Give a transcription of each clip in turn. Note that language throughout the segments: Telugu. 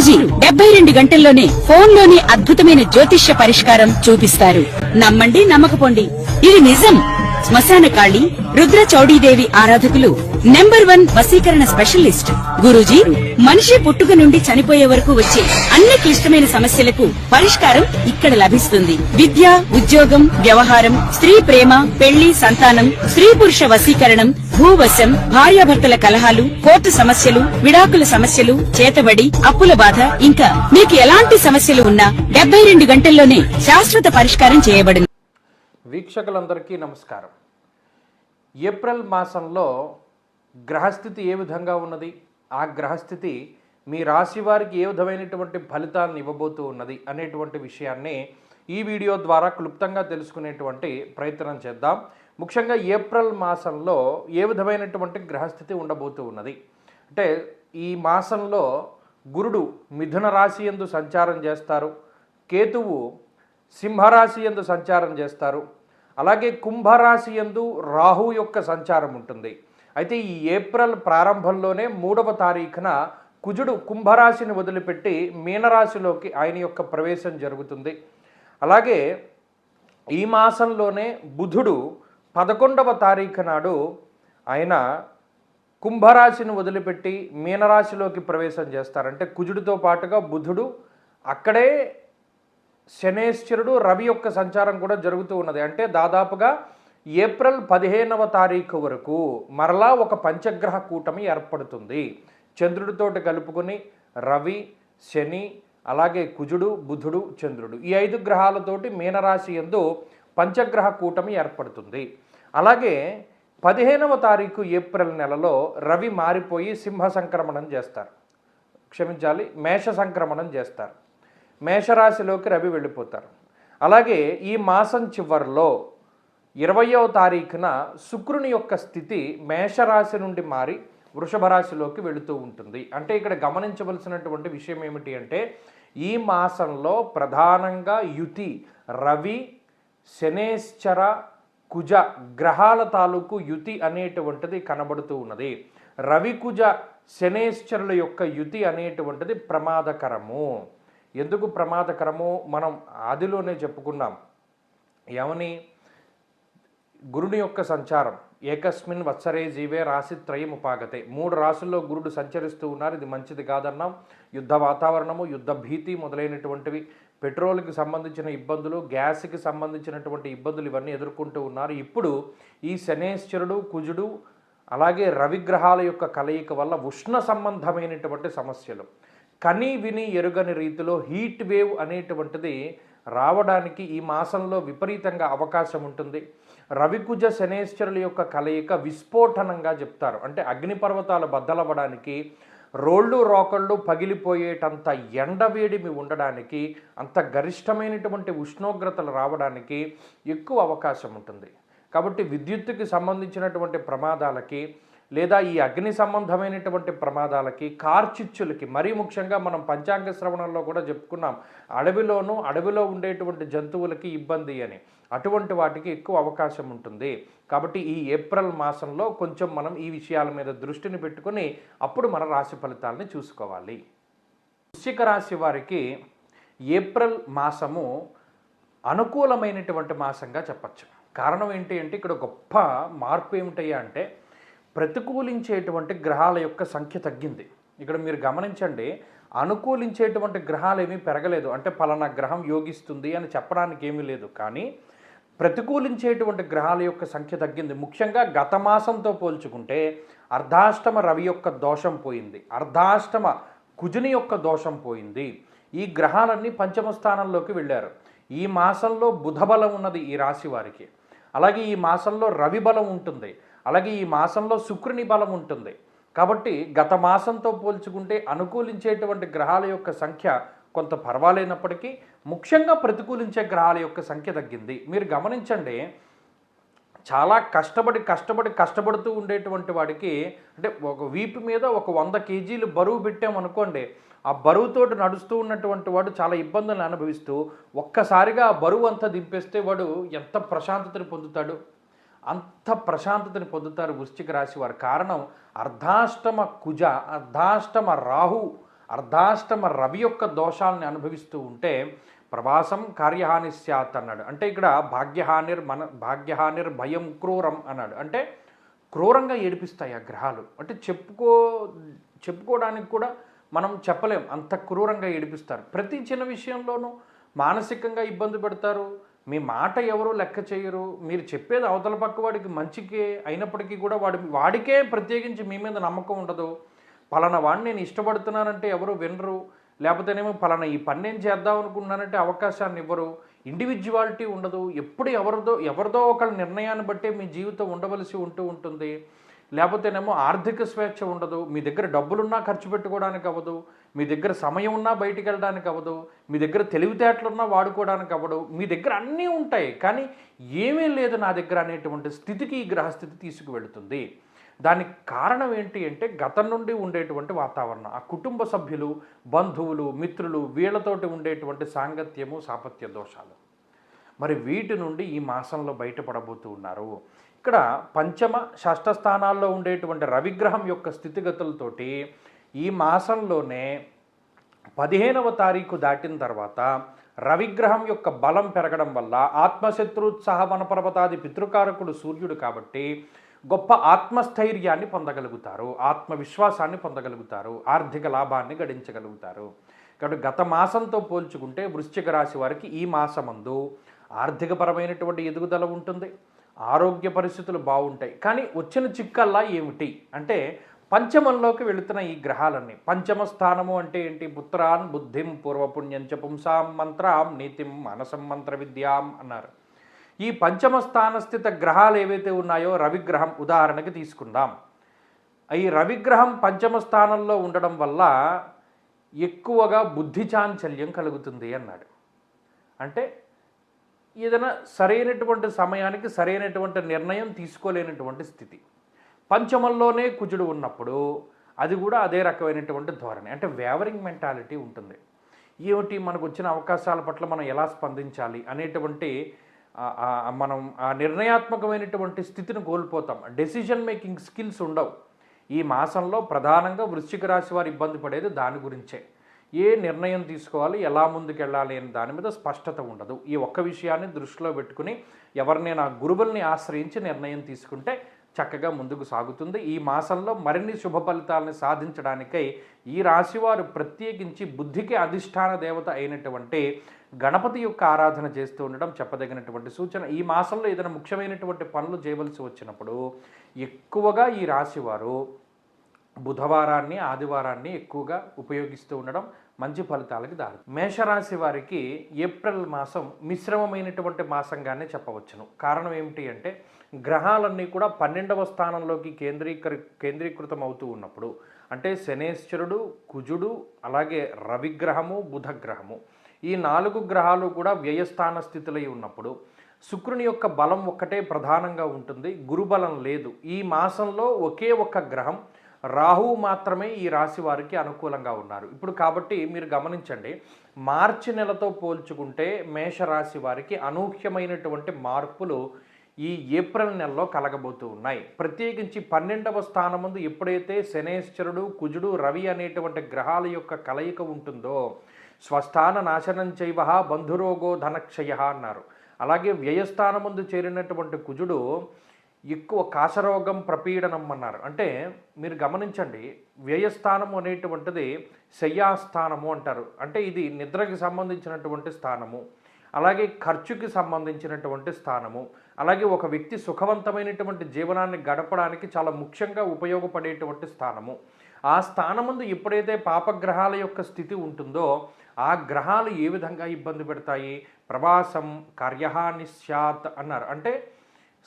గురూజీ 72 గంటల్లోనే ఫోన్లోని అద్భుతమైన జ్యోతిష్య పరిష్కారం చూపిస్తారు. నమ్మండి, నమ్మకపోండి, ఇది నిజం. శ్మశాన కాళి రుద్ర చౌడీదేవి ఆరాధకులు నంబర్ 1 వశీకరణ స్పెషలిస్ట్. గురూజీ మనిషి పుట్టుక నుండి చనిపోయే వరకు వచ్చే అన్ని క్లిష్టమైన సమస్యలకు పరిష్కారం ఇక్కడ లభిస్తుంది. విద్య, ఉద్యోగం, వ్యవహారం, స్త్రీ ప్రేమ, పెళ్లి, సంతానం, స్త్రీ పురుష వశీకరణం, భూవశం, భార్యాభర్తల కలహాలు, కోర్టు సమస్యలు, విడాకుల సమస్యలు, చేతబడి, అప్పుల బాధ, ఇంకా మీకు ఎలాంటి సమస్యలు ఉన్నా 72 గంటల్లోనే శాశ్వత పరిష్కారం చేయబడును. వీక్షకులందరికీ నమస్కారం. ఏప్రిల్ మాసంలో గ్రహస్థితి ఏ విధంగా ఉన్నది, ఆ గ్రహస్థితి మీ రాశి వారికి ఏ విధమైనటువంటి ఫలితాలను ఇవ్వబోతూ ఉన్నది అనేటువంటి విషయాన్ని ఈ వీడియో ద్వారా క్లుప్తంగా తెలుసుకునేటువంటి ప్రయత్నం చేద్దాం. ముఖ్యంగా ఏప్రిల్ మాసంలో ఏ విధమైనటువంటి గ్రహస్థితి ఉండబోతూ ఉన్నది అంటే, ఈ మాసంలో గురుడు మిథున రాశి యందు సంచారం చేస్తారు, కేతువు సింహరాశి యందు సంచారం చేస్తారు, అలాగే కుంభరాశి యందు రాహు యొక్క సంచారం ఉంటుంది. అయితే ఈ ఏప్రిల్ ప్రారంభంలోనే 3వ తారీఖున కుజుడు కుంభరాశిని వదిలిపెట్టి మీనరాశిలోకి ఆయన యొక్క ప్రవేశం జరుగుతుంది. అలాగే ఈ మాసంలోనే బుధుడు 11వ తారీఖు నాడు ఆయన కుంభరాశిని వదిలిపెట్టి మీనరాశిలోకి ప్రవేశం చేస్తారంటే కుజుడితో పాటుగా బుధుడు అక్కడే శనేశ్వరుడు రవి యొక్క సంచారం కూడా జరుగుతూ ఉన్నది. అంటే దాదాపుగా ఏప్రిల్ 15వ తారీఖు వరకు మరలా ఒక పంచగ్రహ కూటమి ఏర్పడుతుంది. చంద్రుడితోటి కలుపుకొని రవి, శని, అలాగే కుజుడు, బుధుడు, చంద్రుడు, ఈ 5 గ్రహాలతోటి మీనరాశి యందు పంచగ్రహ కూటమి ఏర్పడుతుంది. అలాగే 15వ తారీఖు ఏప్రిల్ నెలలో రవి మారిపోయి సింహ సంక్రమణం చేస్తారు, మేష సంక్రమణం చేస్తారు. మేషరాశిలోకి రవి వెళ్ళిపోతారు. అలాగే ఈ మాసం చివరిలో 20వ తారీఖున శుక్రుని యొక్క స్థితి మేషరాశి నుండి మారి వృషభ రాశిలోకి వెళుతూ ఉంటుంది. అంటే ఇక్కడ గమనించవలసినటువంటి విషయం ఏమిటి అంటే, ఈ మాసంలో ప్రధానంగా యుతి రవి, శనేశ్వర, కుజ గ్రహాల తాలూకు యుతి అనేటువంటిది కనబడుతూ ఉన్నది. రవి, కుజ, శనేశ్వరుల యొక్క యుతి అనేటువంటిది ప్రమాదకరము. ఎందుకు ప్రమాదకరము మనం ఆదిలోనే చెప్పుకున్నాం. ఏమని? గురుని యొక్క సంచారం ఏకస్మిన్ వత్సరే జీవే రాశిత్రయం ఉపాగతే. 3 రాశుల్లో గురుడు సంచరిస్తూ ఉన్నారు, ఇది మంచిది కాదన్నాం. యుద్ధ వాతావరణము, యుద్ధ భీతి మొదలైనటువంటివి, పెట్రోల్కి సంబంధించిన ఇబ్బందులు, గ్యాస్కి సంబంధించినటువంటి ఇబ్బందులు ఇవన్నీ ఎదుర్కొంటూ ఉన్నారు. ఇప్పుడు ఈ శనేశ్వరుడు, కుజుడు, అలాగే రవిగ్రహాల యొక్క కలయిక వల్ల ఉష్ణ సంబంధమైనటువంటి సమస్యలు, కని విని ఎరుగని రీతిలో హీట్ వేవ్ అనేటువంటిది రావడానికి ఈ మాసంలో విపరీతంగా అవకాశం ఉంటుంది. రవికుజ శనేశ్వరుల యొక్క కలయిక విస్ఫోటనంగా చెప్తారు. అంటే అగ్నిపర్వతాలు బద్దలవ్వడానికి, రోళ్ళు రోకళ్ళు పగిలిపోయేటంత ఎండవేడిమి ఉండడానికి, అంత గరిష్టమైనటువంటి ఉష్ణోగ్రతలు రావడానికి ఎక్కువ అవకాశం ఉంటుంది. కాబట్టి విద్యుత్తుకి సంబంధించినటువంటి ప్రమాదాలకి, లేదా ఈ అగ్ని సంబంధమైనటువంటి ప్రమాదాలకి, కార్చిచ్చులకి, మరీ ముఖ్యంగా మనం పంచాంగ శ్రవణంలో కూడా చెప్పుకున్నాం, అడవిలో ఉండేటువంటి జంతువులకి ఇబ్బంది అని, అటువంటి వాటికి ఎక్కువ అవకాశం ఉంటుంది. కాబట్టి ఈ ఏప్రిల్ మాసంలో కొంచెం మనం ఈ విషయాల మీద దృష్టిని పెట్టుకుని అప్పుడు మన రాశి ఫలితాలని చూసుకోవాలి. వృశ్చిక రాశి వారికి ఏప్రిల్ మాసము అనుకూలమైనటువంటి మాసంగా చెప్పచ్చు. కారణం ఏంటి అంటే, ఇక్కడ గొప్ప మార్పు ఏమిటయ్యా అంటే, ప్రతికూలించేటువంటి గ్రహాల యొక్క సంఖ్య తగ్గింది. ఇక్కడ మీరు గమనించండి, అనుకూలించేటువంటి గ్రహాలు ఏమీ పెరగలేదు. అంటే పలానా గ్రహం యోగిస్తుంది అని చెప్పడానికి ఏమీ లేదు. కానీ ప్రతికూలించేటువంటి గ్రహాల యొక్క సంఖ్య తగ్గింది. ముఖ్యంగా గత మాసంతో పోల్చుకుంటే అర్ధాష్టమ రవి యొక్క దోషం పోయింది, అర్ధాష్టమ కుజుని యొక్క దోషం పోయింది. ఈ గ్రహాలన్నీ పంచమ స్థానంలోకి వెళ్ళారు. ఈ మాసంలో బుధ బలం ఉన్నది ఈ రాశి వారికి. అలాగే ఈ మాసంలో రవి బలం ఉంటుంది. అలాగే ఈ మాసంలో శుక్రుని బలం ఉంటుంది. కాబట్టి గత మాసంతో పోల్చుకుంటే అనుకూలించేటువంటి గ్రహాల యొక్క సంఖ్య కొంత పర్వాలేనప్పటికీ ముఖ్యంగా ప్రతికూలించే గ్రహాల యొక్క సంఖ్య తగ్గింది. మీరు గమనించండి, చాలా కష్టపడుతూ ఉండేటువంటి వాడికి, అంటే ఒక వీపు మీద ఒక 100 కేజీలు బరువు పెట్టామనుకోండి, ఆ బరువుతోటి నడుస్తూ ఉన్నటువంటి వాడు చాలా ఇబ్బందులను అనుభవిస్తూ ఒక్కసారిగా ఆ బరువు అంతా దింపేస్తే వాడు ఎంత ప్రశాంతతని పొందుతాడు? అంత ప్రశాంతతని పొందుతారు వృశ్చిక రాశి వారు. కారణం అర్ధాష్టమ కుజ, అర్ధాష్టమ రాహు అర్ధాష్టమ రవి యొక్క దోషాలని అనుభవిస్తూ ఉంటే ప్రవాసం కార్యహాని స్యాత్ అన్నాడు. అంటే ఇక్కడ భాగ్యహానిర్ భయం క్రూరం అన్నాడు. అంటే క్రూరంగా ఏడిపిస్తాయి ఆ గ్రహాలు. అంటే చెప్పుకోవడానికి కూడా మనం చెప్పలేం, అంత క్రూరంగా ఏడిపిస్తారు. ప్రతి చిన్న విషయంలోనూ మానసికంగా ఇబ్బంది పెడతారు. మీ మాట ఎవరు లెక్క చేయరు. మీరు చెప్పేది అవతల పక్క వాడికి మంచికే అయినప్పటికీ కూడా వాడికే ప్రత్యేకించి మీ మీద నమ్మకం ఉండదు. పలానా వాడిని నేను ఇష్టపడుతున్నానంటే ఎవరు వినరు. లేకపోతేనేమో పలానా ఈ పని నేను చేద్దాం అనుకున్నానంటే అవకాశాన్ని ఇవ్వరు. ఇండివిజువాలిటీ ఉండదు. ఎప్పుడు ఎవరిదో ఒకళ్ళ నిర్ణయాన్ని బట్టే మీ జీవితం ఉండవలసి ఉంటుంది. లేకపోతేనేమో ఆర్థిక స్వేచ్ఛ ఉండదు. మీ దగ్గర డబ్బులున్నా ఖర్చు పెట్టుకోవడానికి అవ్వదు. మీ దగ్గర సమయం ఉన్నా బయటికి వెళ్ళడానికి అవ్వదు. మీ దగ్గర తెలివితేటలున్నా వాడుకోవడానికి అవ్వదు. మీ దగ్గర అన్నీ ఉంటాయి, కానీ ఏమీ లేదు నా దగ్గర అనేటువంటి స్థితికి ఈ గ్రహస్థితి తీసుకువెళుతుంది. దానికి కారణం ఏంటి అంటే గతం నుండి ఉండేటువంటి వాతావరణం, ఆ కుటుంబ సభ్యులు, బంధువులు, మిత్రులు, వీళ్ళతోటి ఉండేటువంటి సాంగత్యము, సాపత్య దోషాలు. మరి వీటి నుండి ఈ మాసంలో బయటపడబోతూ ఉన్నారు. ఇక్కడ పంచమ షష్ఠ స్థానాల్లో ఉండేటువంటి రవిగ్రహం యొక్క స్థితిగతులతోటి ఈ మాసంలోనే 15వ తారీఖు దాటిన తర్వాత రవిగ్రహం యొక్క బలం పెరగడం వల్ల ఆత్మశత్రుత్సాహ వనపర్వతాది పితృకారకుడు సూర్యుడు కాబట్టి గొప్ప ఆత్మస్థైర్యాన్ని పొందగలుగుతారు, ఆత్మవిశ్వాసాన్ని పొందగలుగుతారు, ఆర్థిక లాభాన్ని గడించగలుగుతారు. కాబట్టి గత మాసంతో పోల్చుకుంటే వృశ్చిక రాశి వారికి ఈ మాసమందు ఆర్థికపరమైనటువంటి ఎదుగుదల ఉంటుంది, ఆరోగ్య పరిస్థితులు బాగుంటాయి. కానీ వచ్చిన చిక్కల్లా ఏమిటి అంటే పంచమంలోకి వెళుతున్న ఈ గ్రహాలన్నీ. పంచమ స్థానము అంటే ఏంటి? పుత్రాన్ బుద్ధిం పూర్వపుణ్యం చ పుంసాం మంత్రాం నీతిం మానసం మంత్ర విద్యాం అన్నారు. ఈ పంచమ స్థానస్థిత గ్రహాలు ఏవైతే ఉన్నాయో రవిగ్రహం ఉదాహరణకి తీసుకుందాం. ఈ రవిగ్రహం పంచమ స్థానంలో ఉండడం వల్ల ఎక్కువగా బుద్ధి చాంచల్యం కలుగుతుంది అన్నాడు. అంటే ఏదైనా సరైనటువంటి సమయానికి సరైనటువంటి నిర్ణయం తీసుకోలేనటువంటి స్థితి. పంచమంలోనే కుజుడు ఉన్నప్పుడు అది కూడా అదే రకమైనటువంటి ధోరణి, అంటే వేవరింగ్ మెంటాలిటీ ఉంటుంది. ఏమిటి మనకు వచ్చిన అవకాశాల పట్ల మనం ఎలా స్పందించాలి అనేటువంటి మనం ఆ నిర్ణయాత్మకమైనటువంటి స్థితిని కోల్పోతాం. డెసిషన్ మేకింగ్ స్కిల్స్ ఉండవు. ఈ మాసంలో ప్రధానంగా వృశ్చిక రాశి వారు ఇబ్బంది పడేది దాని గురించే. ఏ నిర్ణయం తీసుకోవాలి, ఎలా ముందుకెళ్ళాలి అనే దాని మీద స్పష్టత ఉండదు. ఈ ఒక్క విషయాన్ని దృష్టిలో పెట్టుకుని ఎవరినైనా గురువుల్ని ఆశ్రయించి నిర్ణయం తీసుకుంటే చక్కగా ముందుకు సాగుతుంది. ఈ మాసంలో మరిన్ని శుభ ఫలితాలను సాధించడానికై ఈ రాశివారు ప్రత్యేకించి బుద్ధికి అధిష్టాన దేవత అయినటువంటి గణపతి యొక్క ఆరాధన చేస్తూ ఉండడం చెప్పదగినటువంటి సూచన. ఈ మాసంలో ఏదైనా ముఖ్యమైనటువంటి పనులు చేయవలసి వచ్చినప్పుడు ఎక్కువగా ఈ రాశివారు బుధవారాన్ని, ఆదివారాన్ని ఎక్కువగా ఉపయోగిస్తూ ఉండడం మంచి ఫలితాలకి దారి. మేషరాశి వారికి ఏప్రిల్ మాసం మిశ్రమమైనటువంటి మాసంగానే చెప్పవచ్చును. కారణం ఏమిటి అంటే గ్రహాలన్నీ కూడా 12వ స్థానంలోకి కేంద్రీకృతం అవుతూ ఉన్నప్పుడు, అంటే శనేశ్వరుడు, కుజుడు, అలాగే రవిగ్రహము, బుధగ్రహము, ఈ 4 గ్రహాలు కూడా వ్యయస్థాన స్థితిలో ఉన్నప్పుడు శుక్రుని యొక్క బలం ఒక్కటే ప్రధానంగా ఉంటుంది, గురుబలం లేదు. ఈ మాసంలో ఒకే ఒక్క గ్రహం రాహువు మాత్రమే ఈ రాశి వారికి అనుకూలంగా ఉన్నారు ఇప్పుడు. కాబట్టి మీరు గమనించండి, మార్చి నెలతో పోల్చుకుంటే మేషరాశి వారికి అనూహ్యమైనటువంటి మార్పులు ఈ ఏప్రిల్ నెలలో కలగబోతూ ఉన్నాయి. ప్రత్యేకించి 12వ స్థానం ముందు ఎప్పుడైతే శనేశ్వరుడు, కుజుడు, రవి అనేటువంటి గ్రహాల యొక్క కలయిక ఉంటుందో స్వస్థాన నాశనం చైవ బంధురోగో ధనక్షయ అన్నారు. అలాగే వ్యయస్థానం ముందు చేరినటువంటి కుజుడు ఎక్కువ కాశరోగం ప్రపీడనం అన్నారు. అంటే మీరు గమనించండి, వ్యయస్థానము అనేటువంటిది శయ్యాస్థానము అంటారు. అంటే ఇది నిద్రకి సంబంధించినటువంటి స్థానము, అలాగే ఖర్చుకి సంబంధించినటువంటి స్థానము, అలాగే ఒక వ్యక్తి సుఖవంతమైనటువంటి జీవనాన్ని గడపడానికి చాలా ముఖ్యంగా ఉపయోగపడేటువంటి స్థానము. ఆ స్థానముందు ఎప్పుడైతే పాపగ్రహాల యొక్క స్థితి ఉంటుందో ఆ గ్రహాలు ఏ విధంగా ఇబ్బంది పెడతాయి? ప్రవాసం కార్యహాని స్యాత్ అన్నారు. అంటే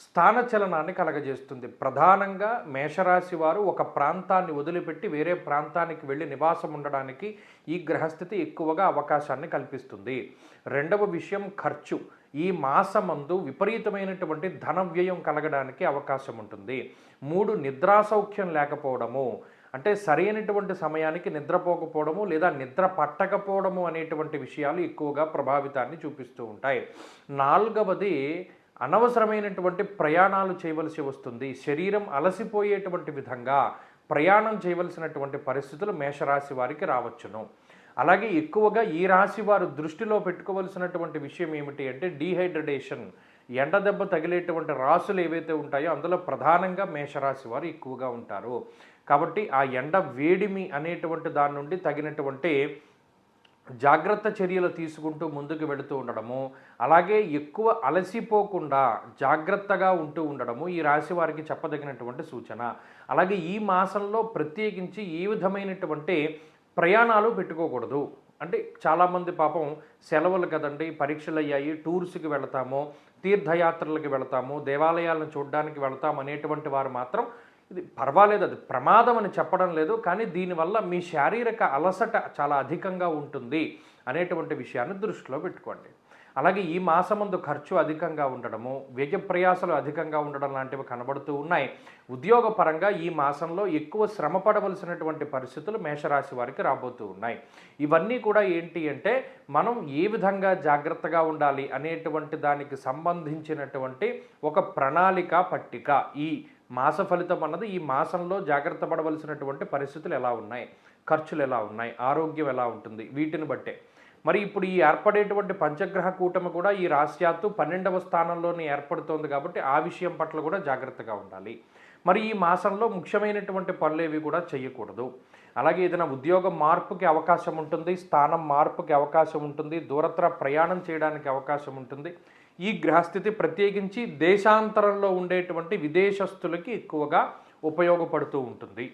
స్థానచలనాన్ని కలగజేస్తుంది. ప్రధానంగా మేషరాశి వారు ఒక ప్రాంతాన్ని వదిలిపెట్టి వేరే ప్రాంతానికి వెళ్ళి నివాసం ఉండడానికి ఈ గ్రహస్థితి ఎక్కువగా అవకాశాన్ని కల్పిస్తుంది. రెండవ విషయం ఖర్చు. ఈ మాసమందు విపరీతమైనటువంటి ధన వ్యయం కలగడానికి అవకాశం ఉంటుంది. 3 నిద్రాసౌఖ్యం లేకపోవడము, అంటే సరైనటువంటి సమయానికి నిద్రపోకపోవడము లేదా నిద్ర పట్టకపోవడము అనేటువంటి విషయాలు ఎక్కువగా ప్రభావితాన్ని చూపిస్తూ ఉంటాయి. 4వది అనవసరమైనటువంటి ప్రయాణాలు చేయవలసి వస్తుంది. శరీరం అలసిపోయేటువంటి విధంగా ప్రయాణం చేయవలసినటువంటి పరిస్థితులు మేషరాశి వారికి రావచ్చును. అలాగే ఎక్కువగా ఈ రాశి వారు దృష్టిలో పెట్టుకోవలసినటువంటి విషయం ఏమిటి అంటే డీహైడ్రేషన్, ఎండ దెబ్బ తగిలేటువంటి రాసులు ఏవైతే ఉంటాయో అందులో ప్రధానంగా మేషరాశి వారు ఎక్కువగా ఉంటారు. కాబట్టి ఆ ఎండ వేడిమి అనేటువంటి దాని నుండి తగినటువంటి జాగ్రత్త చర్యలు తీసుకుంటూ ముందుకు వెళుతూ ఉండడము, అలాగే ఎక్కువ అలసిపోకుండా జాగ్రత్తగా ఉంటూ ఉండడము ఈ రాశి వారికి చెప్పదగినటువంటి సూచన. అలాగే ఈ మాసంలో ప్రత్యేకించి ఏ విధమైనటువంటి ప్రయాణాలు పెట్టుకోకూడదు. అంటే చాలామంది పాపం సెలవులు కదండి, పరీక్షలు అయ్యాయి, టూర్స్కి వెళతాము, తీర్థయాత్రలకు వెళతాము, దేవాలయాలను చూడడానికి వెళతాం అనేటువంటి వారు మాత్రం ఇది పర్వాలేదు, అది ప్రమాదం అని చెప్పడం లేదు, కానీ దీనివల్ల మీ శారీరక అలసట చాలా అధికంగా ఉంటుంది అనేటువంటి విషయాన్ని దృష్టిలో పెట్టుకోండి. అలాగే ఈ మాసమందు ఖర్చు అధికంగా ఉండడము, వ్యయ ప్రయాసాలు అధికంగా ఉండడం లాంటివి కనబడుతూ ఉన్నాయి. ఉద్యోగపరంగా ఈ మాసంలో ఎక్కువ శ్రమ పడవలసినటువంటి పరిస్థితులు మేషరాశి వారికి రాబోతూ ఉన్నాయి. ఇవన్నీ కూడా ఏంటి అంటే మనం ఏ విధంగా జాగ్రత్తగా ఉండాలి అనేటువంటి దానికి సంబంధించినటువంటి ఒక ప్రణాళిక పట్టిక. ఈ మాస ఫలితం అన్నది ఈ మాసంలో జాగ్రత్త పడవలసినటువంటి పరిస్థితులు ఎలా ఉన్నాయి, ఖర్చులు ఎలా ఉన్నాయి, ఆరోగ్యం ఎలా ఉంటుంది, వీటిని బట్టే. మరి ఇప్పుడు ఈ ఏర్పడేటువంటి పంచగ్రహ కూటమి కూడా ఈ రాశ్యాత్తు 12వ స్థానంలోనే ఏర్పడుతోంది కాబట్టి ఆ విషయం పట్ల కూడా జాగ్రత్తగా ఉండాలి. మరి ఈ మాసంలో ముఖ్యమైనటువంటి పనులేవి కూడా చేయకూడదు. అలాగే ఏదైనా ఉద్యోగం మార్పుకి అవకాశం ఉంటుంది, స్థానం మార్పుకి అవకాశం ఉంటుంది, దూరత్ర ప్రయాణం చేయడానికి అవకాశం ఉంటుంది. ఈ గ్రహస్థితి ప్రత్యేకించి దేశాంతరంలో ఉండేటువంటి విదేశస్తులకి ఎక్కువగా ఉపయోగపడుతూ ఉంటుంది.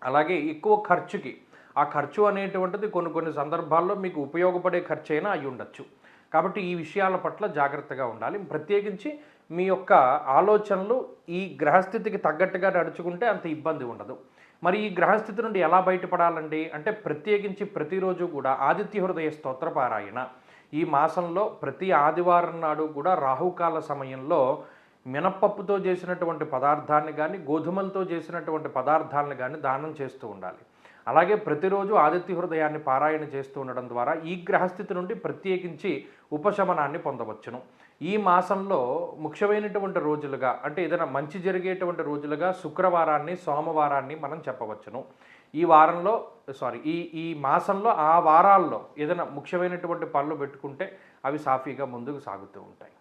అలాగే ఎక్కువ ఖర్చుకి, ఆ ఖర్చు అనేటువంటిది కొన్ని సందర్భాల్లో మీకు ఉపయోగపడే ఖర్చు అయినా అయి ఉండొచ్చు. కాబట్టి ఈ విషయాల పట్ల జాగ్రత్తగా ఉండాలి. ప్రత్యేకించి మీ యొక్క ఆలోచనలు ఈ గ్రహస్థితికి తగ్గట్టుగా నడుచుకుంటే అంత ఇబ్బంది ఉండదు. మరి ఈ గ్రహస్థితి నుండి ఎలా బయటపడాలండి అంటే ప్రత్యేకించి ప్రతిరోజు కూడా ఆదిత్య హృదయ స్తోత్ర పారాయణ. ఈ మాసంలో ప్రతి ఆదివారం నాడు కూడా రాహుకాల సమయంలో మినప్పప్పుతో చేసినటువంటి పదార్థాన్ని కానీ, గోధుమలతో చేసినటువంటి పదార్థాలను కానీ దానం చేస్తూ ఉండాలి. అలాగే ప్రతిరోజు ఆదిత్య హృదయాన్ని పారాయణ చేస్తూ ఉండడం ద్వారా ఈ గ్రహస్థితి నుండి ప్రత్యేకించి ఉపశమనాన్ని పొందవచ్చును. ఈ మాసంలో ముఖ్యమైనటువంటి రోజులుగా అంటే ఏదైనా మంచి జరిగేటువంటి రోజులుగా శుక్రవారాన్ని, సోమవారాన్ని మనం చెప్పవచ్చును. ఈ మాసంలో ఆ వారాల్లో ఏదైనా ముఖ్యమైనటువంటి పనులు పెట్టుకుంటే అవి సాఫీగా ముందుకు సాగుతూ ఉంటాయి.